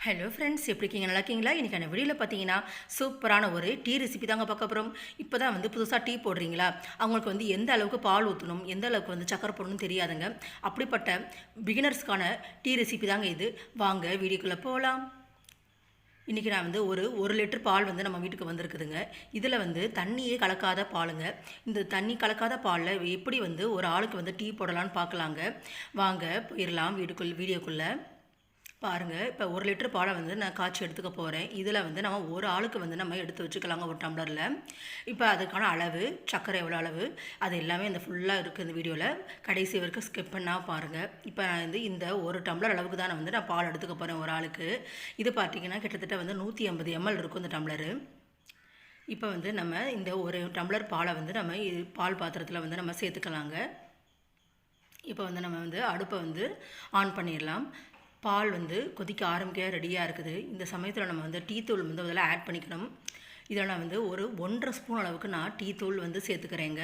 Hello friends, எப்படி இருக்கீங்க? நல்லா இருக்கீங்களா? இன்றைக்கான வீடியோவில் பார்த்தீங்கன்னா சூப்பரான ஒரு டீ ரெசிபி தாங்க பார்க்க போகிறோம். இப்போ தான் புதுசாக டீ போடுறீங்களா, அவங்களுக்கு எந்த அளவுக்கு பால் ஊற்றணும், எந்த அளவுக்கு சக்கரை போடணும்னு தெரியாதுங்க. அப்படிப்பட்ட பிகினர்ஸ்க்கான டீ ரெசிபி தாங்க இது. வாங்க வீடியோக்குள்ளே போகலாம். இன்றைக்கி நான் ஒரு லிட்டர் பால் நம்ம வீட்டுக்கு வந்திருக்குதுங்க. இதில் தண்ணியே கலக்காத பாலுங்க. இந்த தண்ணி கலக்காத பாலில் எப்படி ஒரு ஆளுக்கு டீ போடலான்னு பார்க்கலாங்க. வாங்க போயிடலாம் வீடியோக்குள்ளே. பாருங்கள், இப்போ 1 லிட்டர் பாலை நான் காய்ச்சி எடுத்துக்க போகிறேன். இதில் நம்ம ஒரு ஆளுக்கு நம்ம எடுத்து வச்சுக்கலாங்க ஒரு டம்ளரில். இப்போ அதுக்கான அளவு, சர்க்கரை எவ்வளோ அளவு, அது எல்லாமே ஃபுல்லாக இருக்குது இந்த வீடியோவில். கடைசி வரைக்கும் ஸ்கிப் பண்ணால் பாருங்கள். இப்போ நான் இந்த ஒரு டம்ளர் அளவுக்கு தான் நான் பால் எடுத்துக்க போகிறேன் ஒரு ஆளுக்கு. இது பார்த்திங்கன்னா கிட்டத்தட்ட 150 ml இருக்கும் இந்த டம்ளரு. இப்போ நம்ம இந்த ஒரு டம்ளர் பாலை நம்ம பால் பாத்திரத்தில் நம்ம சேர்த்துக்கலாங்க. இப்போ நம்ம அடுப்பை ஆன் பண்ணிடலாம். பால் கொதிக்க ஆரம்பிக்க ரெடியாக இருக்குது. இந்த சமயத்தில் நம்ம டீ தூள் அதில் ஆட் பண்ணிக்கணும். இதில் நான் ஒரு 1.5 ஸ்பூன் அளவுக்கு நான் டீ தூள் சேர்த்துக்கிறேங்க.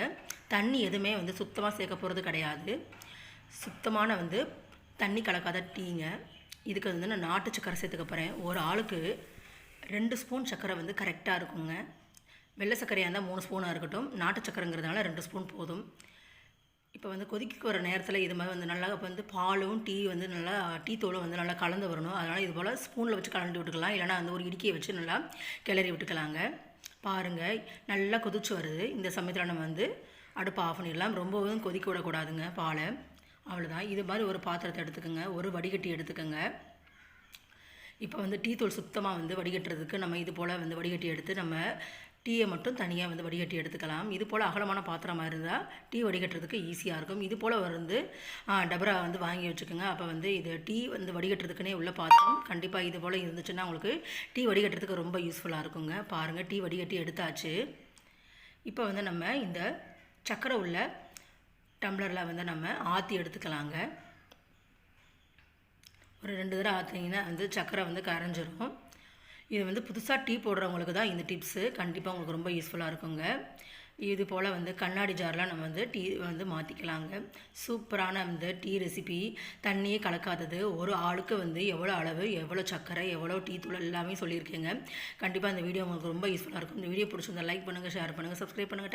தண்ணி எதுவுமே சுத்தமாக சேர்க்க போகிறது கிடையாது. சுத்தமான தண்ணி கலக்காத டீங்க. இதுக்கு நான் நாட்டு சக்கரை சேர்த்துக்க போகிறேன். ஒரு ஆளுக்கு 2 ஸ்பூன் சக்கரை கரெக்டாக இருக்குங்க. வெள்ளை சர்க்கரையாக இருந்தால் 3 ஸ்பூனாக இருக்கட்டும். நாட்டு சக்கரைங்கிறதுனால 2 ஸ்பூன் போதும். இப்போ கொதிக்க வர நேரத்தில் இது மாதிரி நல்லா பாலும் டீ நல்லா டீ தூளும் நல்லா கலந்து வரணும். அதனால் இது போல் ஸ்பூனில் வச்சு கலந்து விட்டுக்கலாம். இல்லைனா ஒரு இடுக்கியை வச்சு நல்லா கிளறி விட்டுக்கலாங்க. பாருங்கள், நல்லா கொதிச்சு வருது. இந்த சமயத்தில் நம்ம அடுப்பை ஆஃப் பண்ணிடலாம். ரொம்பவும் கொதிக்க விடக்கூடாதுங்க பாலை. அவ்வளோதான். இது மாதிரி ஒரு பாத்திரத்தை எடுத்துக்கோங்க, ஒரு வடிகட்டி எடுத்துக்கோங்க. இப்போ டீ தூள் சுத்தமாக வடிகட்டுறதுக்கு நம்ம இது போல் வடிகட்டி எடுத்து நம்ம டீயை மட்டும் தனியாக வடிகட்டி எடுத்துக்கலாம். இது போல் அகலமான பாத்திரமாக இருந்தால் டீ வடிகட்டுறதுக்கு ஈஸியாக இருக்கும். இது போல் டபரா வாங்கி வச்சுக்கோங்க. அப்போ இது டீ வடிகட்டுறதுக்குனே உள்ள பாத்திரம் கண்டிப்பாக இது போல் இருந்துச்சுன்னா உங்களுக்கு டீ வடிகட்டுறதுக்கு ரொம்ப யூஸ்ஃபுல்லாக இருக்குங்க. பாருங்கள், டீ வடிகட்டி எடுத்தாச்சு. இப்போ நம்ம இந்த சக்கரை உள்ள டம்ளரில் நம்ம ஆற்றி எடுத்துக்கலாங்க. ஒரு 2 தடவை ஆற்றிங்கன்னா சக்கரை கரைஞ்சிரும். இது புதுசாக டீ போடுறவங்களுக்கு தான் இந்த டிப்ஸு கண்டிப்பாக உங்களுக்கு ரொம்ப யூஸ்ஃபுல்லாக இருக்குங்க. இது போல் கண்ணாடி ஜாரில் நம்ம டீ மாற்றிக்கலாங்க. சூப்பரான டீ ரெசிபி. தண்ணியே கலக்காதது. ஒரு ஆளுக்கு எவ்வளோ அளவு, எவ்வளோ சக்கரை, எவ்வளோ டீ தூள் எல்லாமே சொல்லியிருக்கேங்க. கண்டிப்பாக இந்த வீடியோ உங்களுக்கு ரொம்ப யூஸ்ஃபுல்லாக இருக்கும். இந்த வீடியோ பிடிச்சிருந்தா லைக் பண்ணுங்கள், ஷேர் பண்ணுங்கள், சப்ஸ்கிரைப் பண்ணுங்கள்.